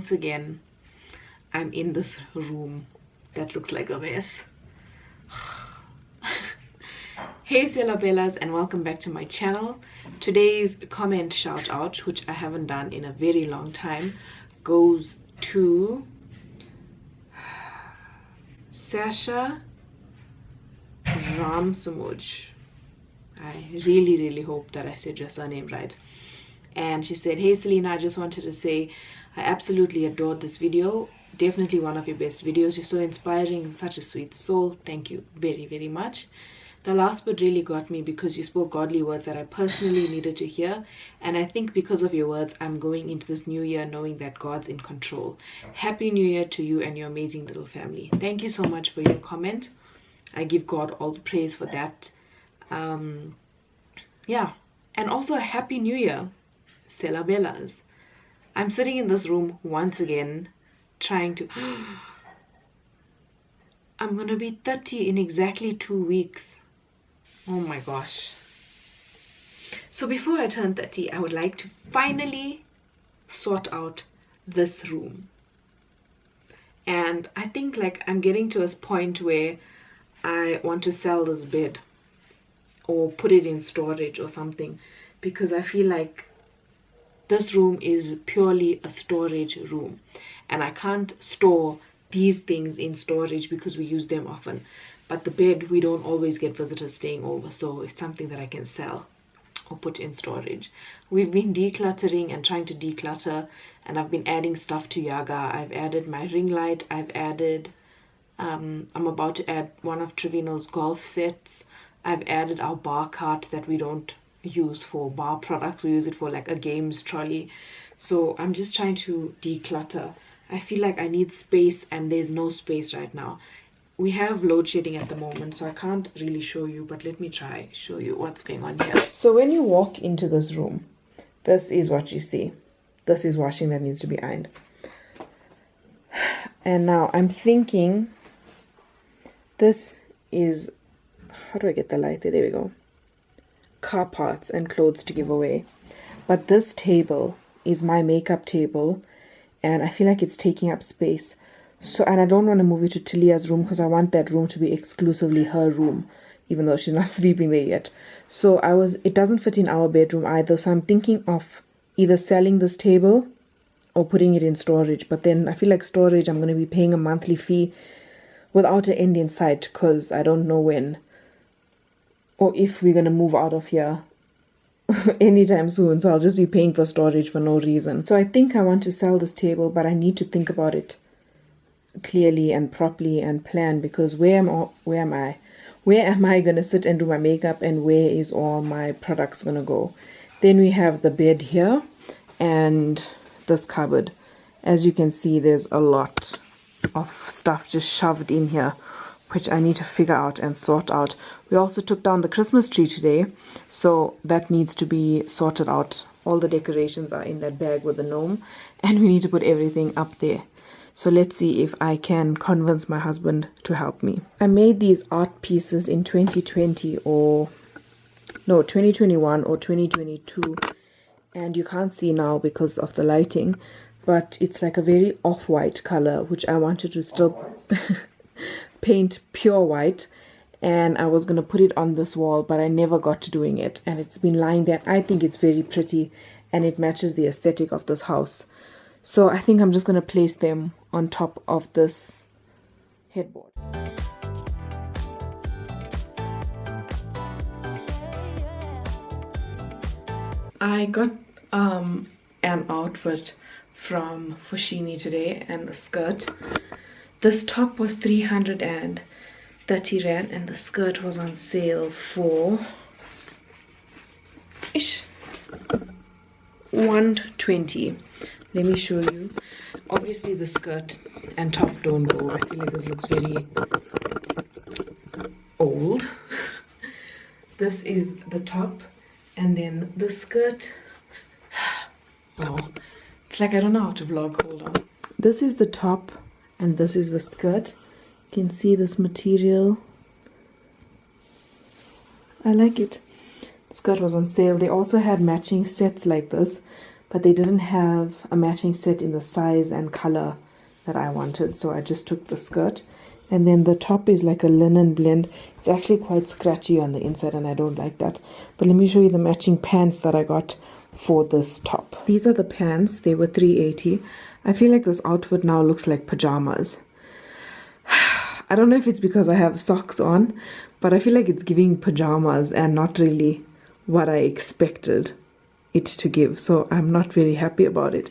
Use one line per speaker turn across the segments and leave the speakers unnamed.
once again I'm in this room that looks like a mess. Hey Sela Bellas, and welcome back to my channel. Today's comment shout out, which I haven't done in a very long time, goes to Sasha Ramsamuj. I really hope that I said your surname right. And she said, hey Selina, I just wanted to say I absolutely adored this video. Definitely one of your best videos. You're so inspiring, such a sweet soul. Thank you very much. The last bit really got me because you spoke godly words that I personally needed to hear, and I think because of your words I'm going into this new year knowing that God's in control. Happy New Year to you and your amazing little family. Thank you so much for your comment. I give God all the praise for that. Yeah, and also a Happy New Year, Sela Bellas. I'm sitting in this room once again trying to I'm gonna be 30 in exactly 2 weeks. Oh my gosh. So before I turn 30, I would like to finally sort out this room. And I think like I'm getting to a point where I want to sell this bed or put it in storage or something, because I feel like this room is purely a storage room and I can't store these things in storage because we use them often. But the bed, we don't always get visitors staying over, so it's something that I can sell or put in storage. We've been decluttering and trying to declutter, and I've been adding stuff to Yaga. I've added my ring light. I've added, I'm about to add one of Trevino's golf sets. I've added our bar cart that we don't use for bar products. We use it for like a games trolley. So I'm just trying to declutter. I feel like I need space and there's no space right now. We have load shedding at the moment, so I can't really show you, but let me try show you what's going on here. So when you walk into this room, this is what you see. This is washing that needs to be ironed. And now I'm thinking this is, how do I get the light there? There we go. Car parts and clothes to give away. But this table is my makeup table, and I feel like it's taking up space. So, and I don't want to move it to Talia's room because I want that room to be exclusively her room, even though she's not sleeping there yet. So it doesn't fit in our bedroom either. So I'm thinking of either selling this table or putting it in storage. But then I feel like storage, I'm going to be paying a monthly fee without an end in sight, because I don't know when or if we're going to move out of here anytime soon. So I'll just be paying for storage for no reason. So I think I want to sell this table, but I need to think about it clearly and properly and plan, because where am I going to sit and do my makeup, and where is all my products going to go? Then we have the bed here and this cupboard. As you can see, there's a lot of stuff just shoved in here, which I need to figure out and sort out. We also took down the Christmas tree today, so that needs to be sorted out. All the decorations are in that bag with the gnome, and we need to put everything up there. So let's see if I can convince my husband to help me. I made these art pieces in 2020 or no, 2021 or 2022, and you can't see now because of the lighting, but it's like a very off-white color, which I wanted to still paint pure white, and I was going to put it on this wall, but I never got to doing it, and it's been lying there. I think it's very pretty and it matches the aesthetic of this house. So I think I'm just going to place them on top of this headboard. I got an outfit from Fushini today, and the skirt. This top was 330 rand and the skirt was on sale for 120. Let me show you. Obviously the skirt and top don't go. I feel like this looks very old. This is the top, and then the skirt. Oh, it's like I don't know how to vlog. Hold on. This is the top and this is the skirt. You can see this material. I like it. The skirt was on sale. They also had matching sets like this, but they didn't have a matching set in the size and color that I wanted, so I just took the skirt. And then the top is like a linen blend. It's actually quite scratchy on the inside and I don't like that. But let me show you the matching pants that I got for this top. These are the pants. They were $3.80. I feel like this outfit now looks like pajamas. I don't know if it's because I have socks on, but I feel like it's giving pajamas and not really what I expected it to give. So I'm not very happy about it.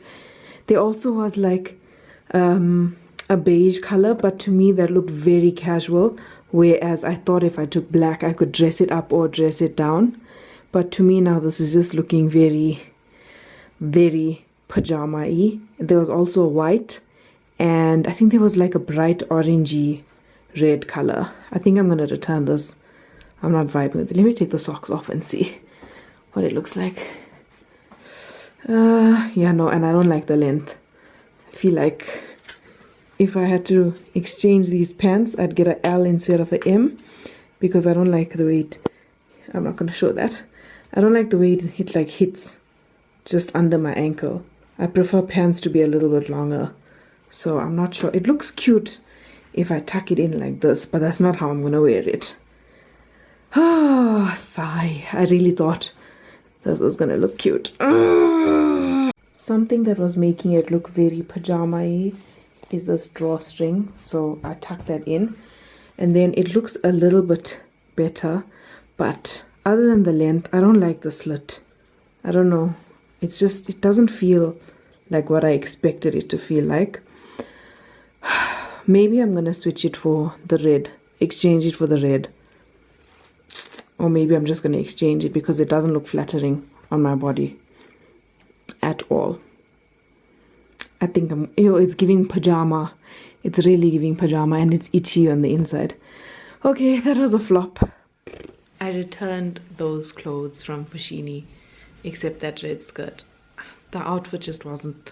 There also was like a beige color, but to me that looked very casual, whereas I thought if I took black I could dress it up or dress it down. But to me now this is just looking very, very pajama-y. There was also white, and I think there was like a bright orangey red color. I think I'm gonna return this. I'm not vibing with it. Let me take the socks off and see what it looks like. Yeah, no, and I don't like the length. I feel like if I had to exchange these pants, I'd get an L instead of an M, because I don't like the way it, I'm not going to show that. I don't like the way it like hits just under my ankle. I prefer pants to be a little bit longer. So I'm not sure. It looks cute if I tuck it in like this, but that's not how I'm going to wear it. Ah, sigh. I really thought this was going to look cute. Something that was making it look very pajama-y is this drawstring, so I tuck that in and then it looks a little bit better. But other than the length, I don't like the slit. I don't know, it's just, it doesn't feel like what I expected it to feel like. Maybe I'm gonna switch it for the red, exchange it for the red, or maybe I'm just gonna exchange it because it doesn't look flattering on my body at all. I think it's giving pajama. It's really giving pajama, and it's itchy on the inside. Okay, that was a flop. I returned those clothes from Fushini, except that red skirt. The outfit just wasn't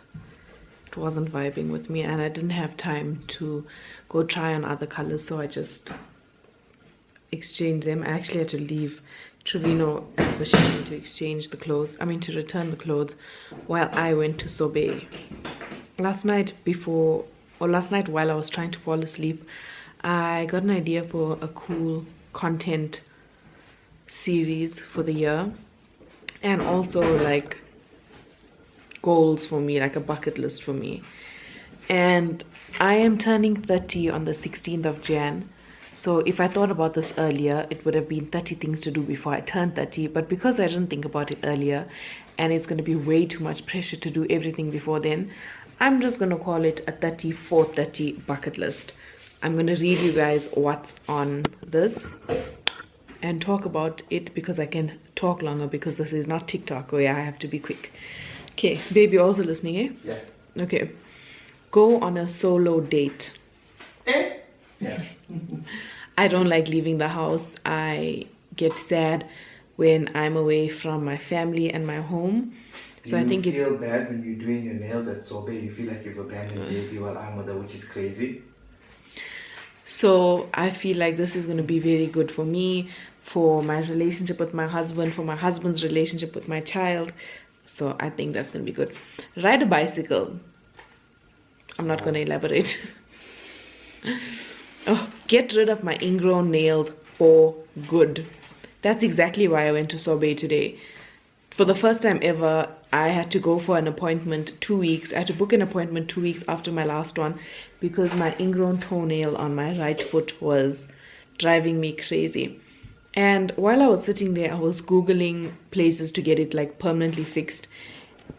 vibing with me, and I didn't have time to go try on other colors, so I just exchanged them. I actually had to leave Trevino at Fushini to exchange the clothes. I mean, to return the clothes while I went to Sobe. Last night while I was trying to fall asleep, I got an idea for a cool content series for the year, and also like goals for me, like a bucket list for me. And I am turning 30 on the 16th of Jan. So if I thought about this earlier, it would have been 30 things to do before I turned 30. But because I didn't think about it earlier, and it's going to be way too much pressure to do everything before then, I'm just going to call it a 30 for 30 bucket list. I'm going to read you guys what's on this and talk about it, because I can talk longer, because this is not TikTok where I have to be quick. Okay, baby, also listening, eh?
Yeah.
Okay. Go on a solo date.
Yeah.
I don't like leaving the house. I get sad when I'm away from my family and my home. So I think
you feel bad when you're doing your nails at Sobe. You feel like you've abandoned baby while I'm there, which is crazy.
So I feel like this is going to be very good for me, for my relationship with my husband, for my husband's relationship with my child. So I think that's going to be good. Ride a bicycle. I'm not going to elaborate. Oh, get rid of my ingrown nails for good. That's exactly why I went to Sobe today. For the first time ever, I had to go for an appointment 2 weeks. I had to book an appointment 2 weeks after my last one, because my ingrown toenail on my right foot was driving me crazy. And while I was sitting there, I was Googling places to get it like permanently fixed.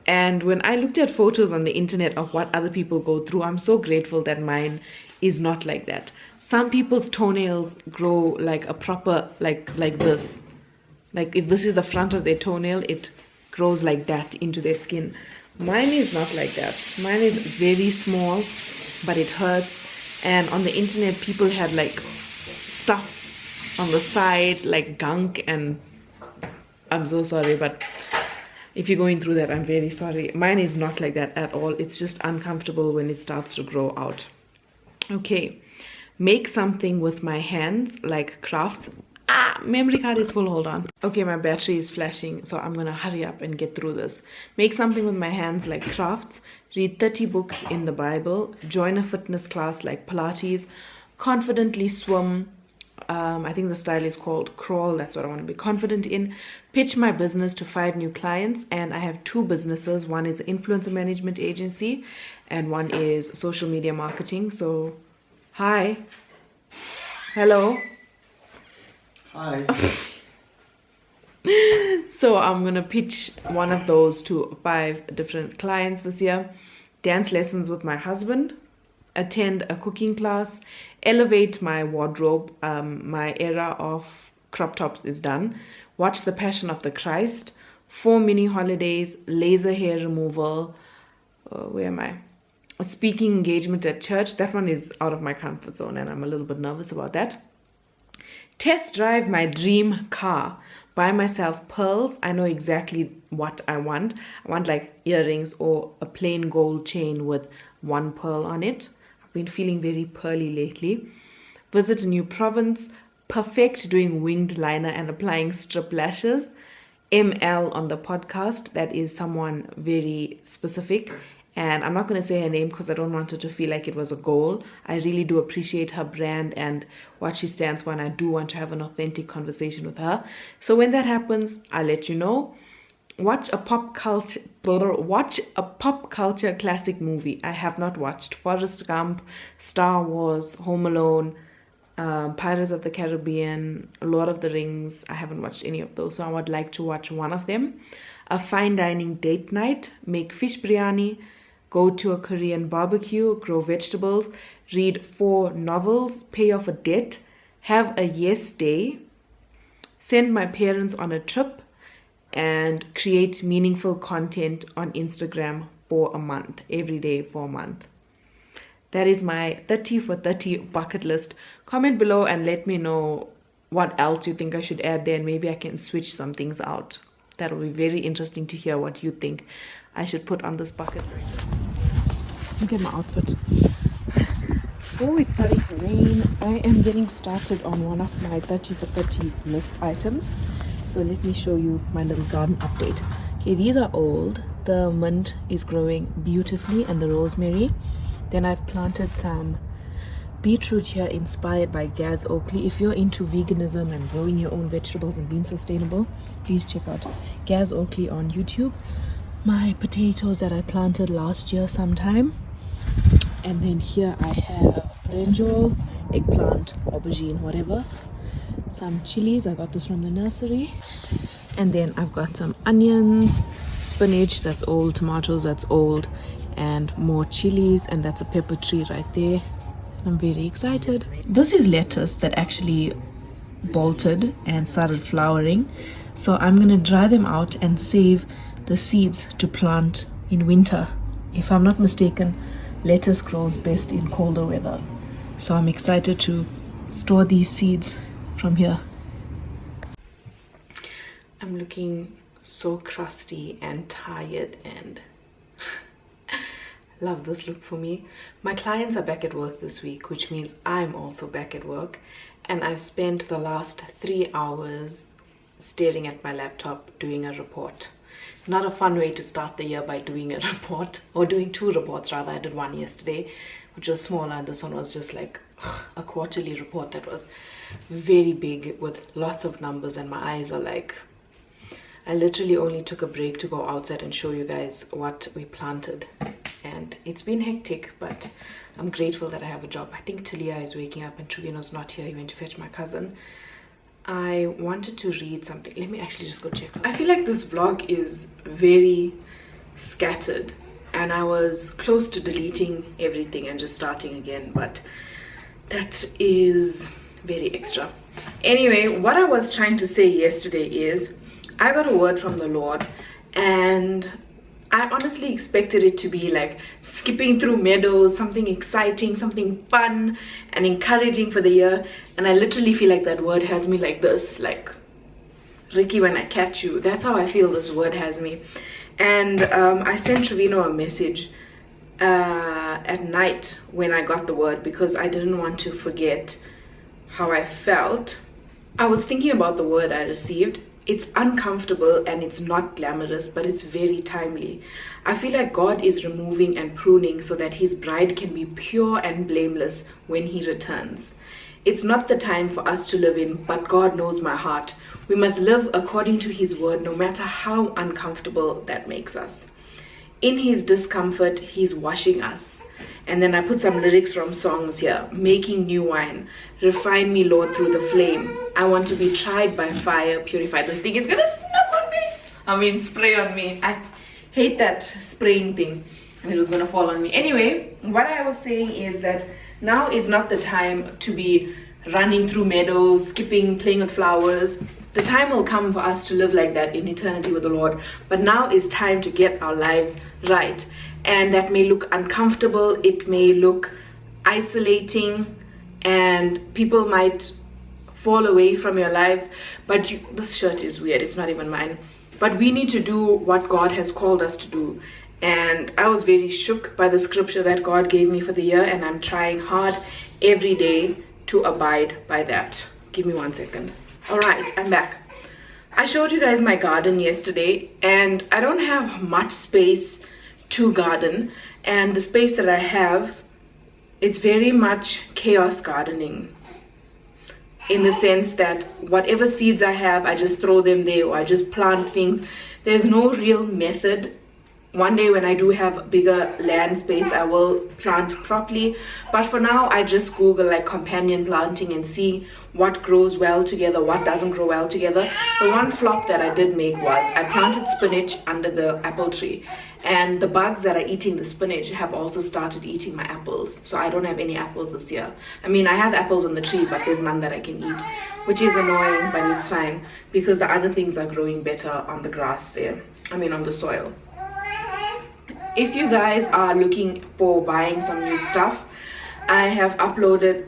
And when I looked at photos on the internet of what other people go through, I'm so grateful that mine is not like that. Some people's toenails grow like a proper, like this. Like if this is the front of their toenail, it grows like that into their skin. Mine is not like that. Mine is very small, but it hurts. And on the internet, people had like stuff on the side, like gunk, and I'm so sorry, but if you're going through that, I'm very sorry. Mine is not like that at all. It's just uncomfortable when it starts to grow out. Okay, make something with my hands, like crafts. Memory card is full, hold on. Okay, my battery is flashing, so I'm gonna hurry up and get through this. Make something with my hands like crafts, read 30 books in the Bible, join a fitness class like Pilates, confidently swim. I think the style is called crawl. That's what I want to be confident in. Pitch my business to 5 new clients, and I have 2 businesses. One is an influencer management agency and one is social media marketing. So hi, hello.
Hi.
So I'm gonna pitch one of those to 5 different clients this year. Dance lessons with my husband, attend a cooking class, elevate my wardrobe. My era of crop tops is done. Watch The Passion of the Christ, 4 mini holidays, laser hair removal. Where am I? A speaking engagement at church. That one is out of my comfort zone and I'm a little bit nervous about that. Test drive my dream car. Buy myself pearls. I know exactly what I want. I want like earrings or a plain gold chain with 1 pearl on it. I've been feeling very pearly lately. Visit a new province. Perfect doing winged liner and applying strip lashes. ML on the podcast. That is someone very specific. And I'm not going to say her name because I don't want her to feel like it was a goal. I really do appreciate her brand and what she stands for, and I do want to have an authentic conversation with her. So when that happens, I'll let you know. Watch a pop culture classic movie. I have not watched Forrest Gump, Star Wars, Home Alone, Pirates of the Caribbean, Lord of the Rings. I haven't watched any of those, so I would like to watch one of them. A fine dining date night, make fish biryani, go to a Korean barbecue, grow vegetables, read 4 novels, pay off a debt, have a yes day, send my parents on a trip, and create meaningful content on Instagram for a month, every day for a month. That is my 30 for 30 bucket list. Comment below and let me know what else you think I should add there, and maybe I can switch some things out. That will be very interesting to hear what you think I should put on this bucket list. Look at my outfit. Oh, it's starting to rain. I am getting started on one of my 30 for 30 list items. So let me show you my little garden update. Okay, these are old. The mint is growing beautifully and the rosemary. Then I've planted some beetroot here inspired by Gaz Oakley. If you're into veganism and growing your own vegetables and being sustainable, please check out Gaz Oakley on YouTube. My potatoes that I planted last year sometime. And then here I have brinjal, eggplant, aubergine, whatever. Some chilies, I got this from the nursery. And then I've got some onions, spinach that's old, tomatoes that's old, and more chilies, and that's a pepper tree right there. I'm very excited. This is lettuce that actually bolted and started flowering. So I'm gonna dry them out and save the seeds to plant in winter. If I'm not mistaken, lettuce grows best in colder weather. So I'm excited to store these seeds from here. I'm looking so crusty and tired and love this look for me. My clients are back at work this week, which means I'm also back at work, and I've spent the last 3 hours staring at my laptop doing a report. Not a fun way to start the year, by doing a report, or doing 2 reports rather. I did one yesterday which was smaller, and this one was just like a quarterly report that was very big with lots of numbers, and my eyes are like, I literally only took a break to go outside and show you guys what we planted. And it's been hectic, but I'm grateful that I have a job. I think Talia is waking up and Truvino's not here. He went to fetch my cousin. I wanted to read something. Let me actually just go check. I feel like this vlog is very scattered, and I was close to deleting everything and just starting again, but that is very extra. Anyway, what I was trying to say yesterday is I got a word from the Lord, and I honestly expected it to be like skipping through meadows, something exciting, something fun and encouraging for the year. And I literally feel like that word has me like this, like Ricky when I catch you. That's how I feel this word has me. And I sent Truvino a message at night when I got the word, because I didn't want to forget how I felt I was thinking about the word I received. It's uncomfortable and it's not glamorous, but it's very timely. I feel like God is removing and pruning so that his bride can be pure and blameless when he returns. It's not the time for us to live in, but God knows my heart. We must live according to his word, no matter how uncomfortable that makes us. In his discomfort, he's washing us. And then I put some lyrics from songs here. Making new wine. Refine me, Lord, through the flame. I want to be tried by fire, purified. This thing is gonna snuff on me. Spray on me. I hate that spraying thing. And it was gonna fall on me. Anyway, what I was saying is that now is not the time to be running through meadows, skipping, playing with flowers. The time will come for us to live like that in eternity with the Lord. But now is time to get our lives right. And that may look uncomfortable, it may look isolating, and people might fall away from your lives. But this shirt is weird, it's not even mine. But we need to do what God has called us to do. And I was very shook by the scripture that God gave me for the year, and I'm trying hard every day to abide by that. Give me 1 second. All right, I'm back. I showed you guys my garden yesterday, and I don't have much space to garden, and the space that I have, it's very much chaos gardening, in the sense that whatever seeds I have, I just throw them there, or I just plant things. There's no real method. One day when I do have bigger land space, I will plant properly, but for now I just Google like companion planting and see what grows well together, what doesn't grow well together. The one flop that I did make was I planted spinach under the apple tree, and the bugs that are eating the spinach have also started eating my apples, so I don't have any apples this year. I mean, I have apples on the tree, but there's none that I can eat, which is annoying, but it's fine because the other things are growing better on the grass there, on the soil. If you guys are looking for buying some new stuff, I have uploaded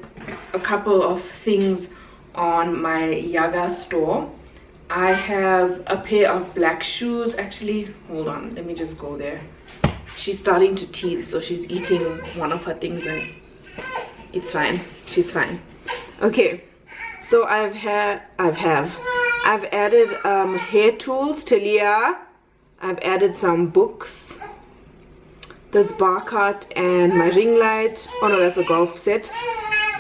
a couple of things on my Yaga store. I have a pair of black shoes. Actually, hold on, let me just go there. She's starting to teeth, so she's eating one of her things and it's fine. She's fine. Okay, so I've added hair tools, Talia. I've added some books, this bar cart, and my ring light. Oh no, that's a golf set.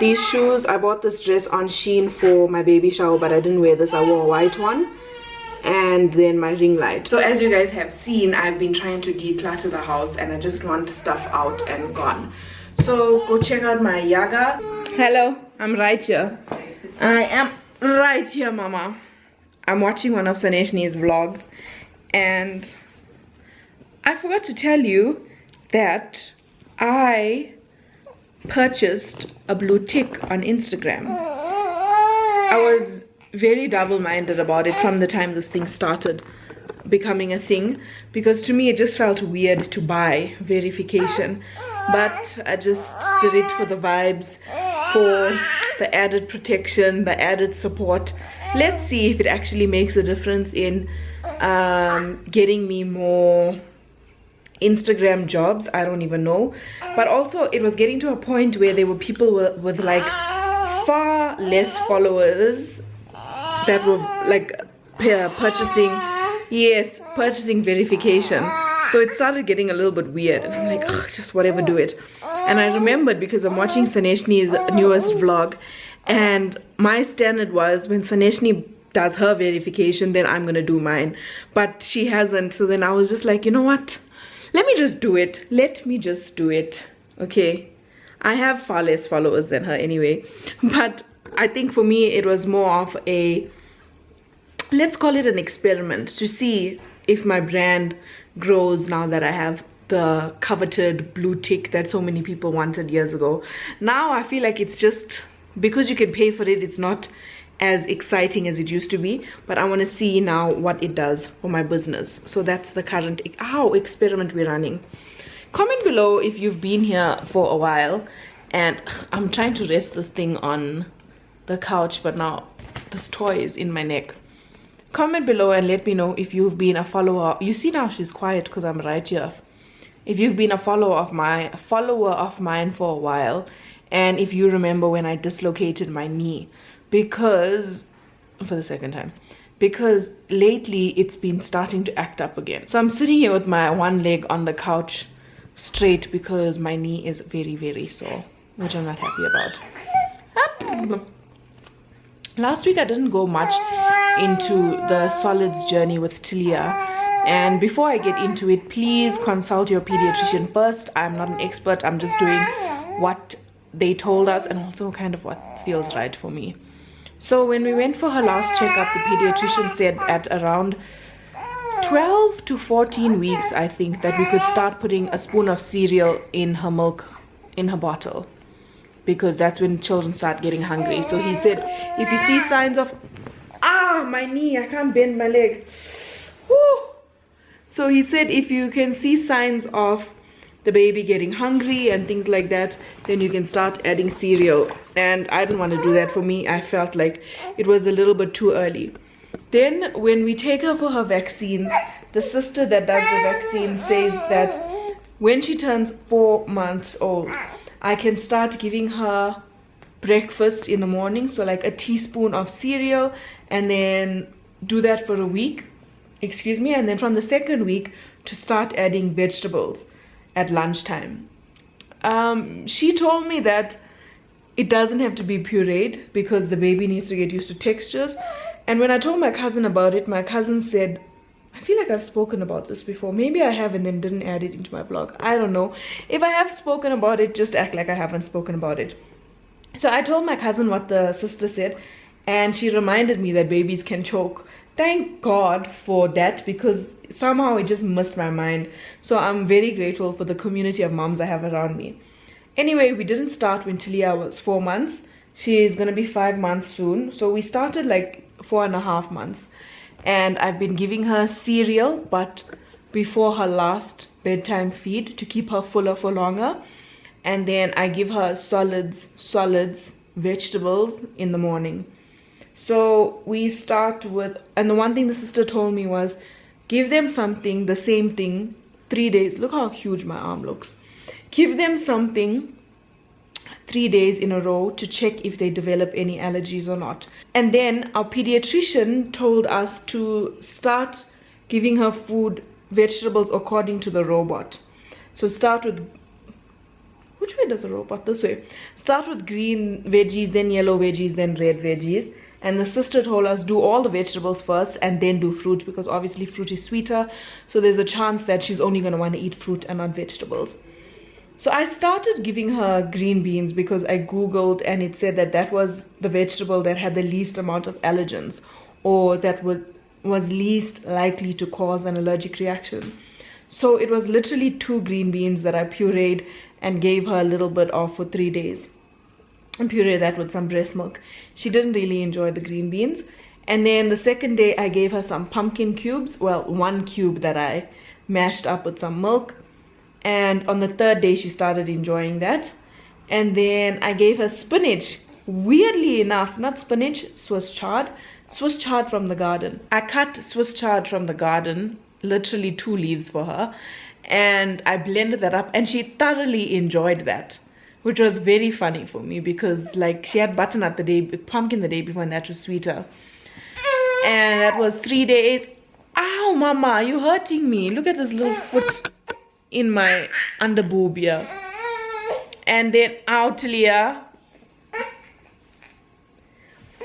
These shoes, I bought this dress on Shein for my baby shower, but I didn't wear this. I wore a white one. And then my ring light. So as you guys have seen, I've been trying to declutter the house, and I just want stuff out and gone. So go check out my Yaga. Hello, I'm right here. I am right here, mama. I'm watching one of Saneshni's vlogs, and I forgot to tell you that I purchased a blue tick on Instagram. I was very double-minded about it from the time this thing started becoming a thing, because to me it just felt weird to buy verification, but I just did it for the vibes, for the added protection, the added support. Let's see if it actually makes a difference in getting me more Instagram jobs. I don't even know. But also it was getting to a point where there were people with like far less followers that were like purchasing verification. So it started getting a little bit weird, and I'm like, ugh, just whatever, do it. And I remembered because I'm watching Saneshni's newest vlog, and my standard was when Saneshni does her verification, then I'm gonna do mine, but she hasn't. So then I was just like, you know what, let me just do it. Okay, I have far less followers than her anyway, but I think for me it was more of a, let's call it an experiment to see if my brand grows now that I have the coveted blue tick that so many people wanted years ago. Now I feel like it's just, because you can pay for it, it's not as exciting as it used to be, but I want to see now what it does for my business. So that's the current experiment we're running. Comment below if you've been here for a while, and I'm trying to rest this thing on the couch, but now this toy is in my neck. Comment below and let me know if you've been a follower. You see now she's quiet because I'm right here. If you've been a follower of mine for a while, and if you remember when I dislocated my knee, because for the second time, because lately it's been starting to act up again. So I'm sitting here with my one leg on the couch straight because my knee is very, very sore, which I'm not happy about. Up. Last week I didn't go much into the solids journey with Talia, and before I get into it, please consult your pediatrician first. I'm not an expert, I'm just doing what they told us and also kind of what feels right for me. So when we went for her last checkup, the pediatrician said at around 12 to 14 weeks, I think, that we could start putting a spoon of cereal in her milk in her bottle, because that's when children start getting hungry. So he said if you see signs of my knee, I can't bend my leg. Whew. So he said if you can see signs of the baby getting hungry and things like that, then you can start adding cereal. And I didn't want to do that. For me, I felt like it was a little bit too early. Then when we take her for her vaccines, the sister that does the vaccine says that when she turns 4 months old, I can start giving her breakfast in the morning, so like a teaspoon of cereal, and then do that for a week, and then from the second week to start adding vegetables at lunchtime. She told me that it doesn't have to be pureed because the baby needs to get used to textures. And when I told my cousin about it, my cousin said, I feel like I've spoken about this before. Maybe I have and then didn't add it into my blog. I don't know. If I have spoken about it, just act like I haven't spoken about it. So I told my cousin what the sister said, and she reminded me that babies can choke. Thank God for that, because somehow it just missed my mind. So I'm very grateful for the community of moms I have around me. Anyway, we didn't start when Talia was 4 months. She is going to be 5 months soon. So we started like 4.5 months. And I've been giving her cereal, but before her last bedtime feed to keep her fuller for longer. And then I give her solids, vegetables in the morning. So we start with, and the one thing the sister told me was, give them something, the same thing, 3 days. Look how huge my arm looks. Give them something 3 days in a row to check if they develop any allergies or not. And then our pediatrician told us to start giving her food, vegetables according to the robot. So start with, which way does the robot? This way. Start with green veggies, then yellow veggies, then red veggies. And the sister told us do all the vegetables first and then do fruit, because obviously fruit is sweeter. So there's a chance that she's only going to want to eat fruit and not vegetables. So I started giving her green beans because I googled and it said that that was the vegetable that had the least amount of allergens, or that was least likely to cause an allergic reaction. So it was literally 2 green beans that I pureed and gave her a little bit of for 3 days. And pureed that with some breast milk. She didn't really enjoy the green beans. And then the second day I gave her some pumpkin cubes. Well, 1 cube that I mashed up with some milk. And on the 3rd day she started enjoying that. And then I gave her spinach. Weirdly enough, not spinach, Swiss chard from the garden. I cut Swiss chard from the garden, literally 2 leaves for her, and I blended that up, and she thoroughly enjoyed that, which was very funny for me because like she had butternut pumpkin the day before, and that was sweeter. And that was 3 days. Ow, mama, you're hurting me. Look at this little foot in my underboob here. And then out Talia,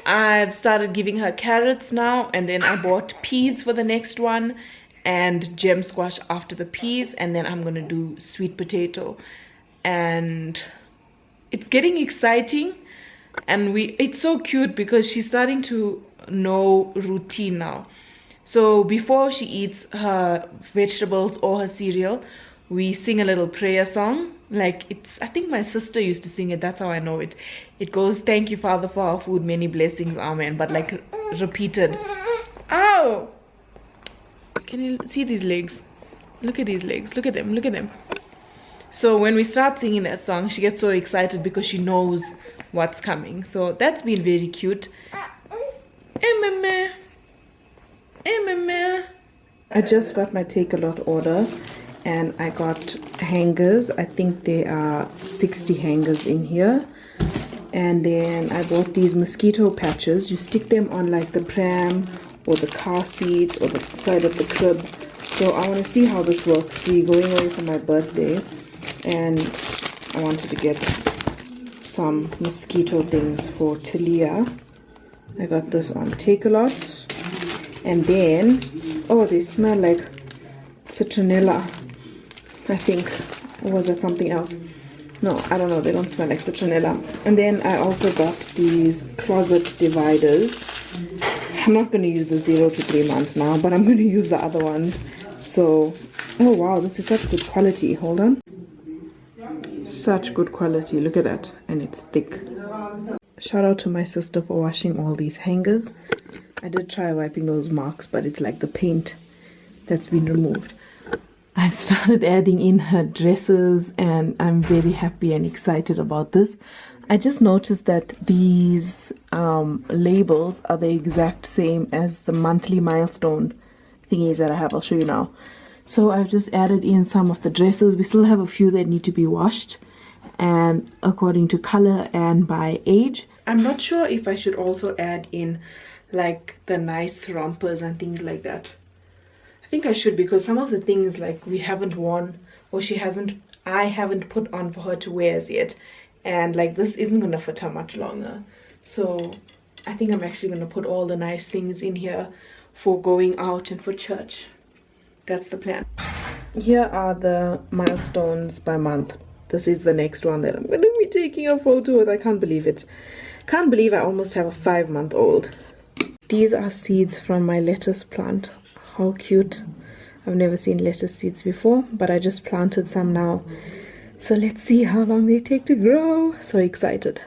I've started giving her carrots now, and then I bought peas for the next one and gem squash after the peas, and then I'm gonna do sweet potato. And it's getting exciting, and it's so cute because she's starting to know routine now. So before she eats her vegetables or her cereal, we sing a little prayer song. Like I think my sister used to sing it, that's how I know it. It goes, thank you, Father, for our food, many blessings, amen. But like repeated. Ow! Can you see these legs? Look at these legs. Look at them. Look at them. So when we start singing that song, she gets so excited because she knows what's coming. So that's been very cute. I just got my Take-A-Lot order, and I got hangers. I think there are 60 hangers in here. And then I bought these mosquito patches. You stick them on like the pram or the car seat or the side of the crib. So I want to see how this works. We're going away for my birthday and I wanted to get some mosquito things for Talia. I got this on Take-A-Lot. And then, oh, they smell like citronella, I think. Or was that something else? No, I don't know. They don't smell like citronella. And then I also got these closet dividers. I'm not going to use the 0 to 3 months now, but I'm going to use the other ones. So, oh wow, this is such good quality. Hold on. Such good quality. Look at that. And it's thick. Shout out to my sister for washing all these hangers. I did try wiping those marks, but it's like the paint that's been removed. I've started adding in her dresses and I'm very happy and excited about this. I just noticed that these labels are the exact same as the monthly milestone thingies that I have. I'll show you now. So I've just added in some of the dresses. We still have a few that need to be washed, and according to color and by age. I'm not sure if I should also add in like the nice rompers and things like that. I think I should, because some of the things like we haven't worn or I haven't put on for her to wear as yet, and like this isn't gonna fit her much longer. So I think I'm actually gonna put all the nice things in here for going out and for church. That's the plan. Here are the milestones by month. This is the next one that I'm gonna be taking a photo with. I can't believe it. Can't believe I almost have a 5-month-old. These are seeds from my lettuce plant. How cute. I've never seen lettuce seeds before, but I just planted some now. So let's see how long they take to grow. So excited.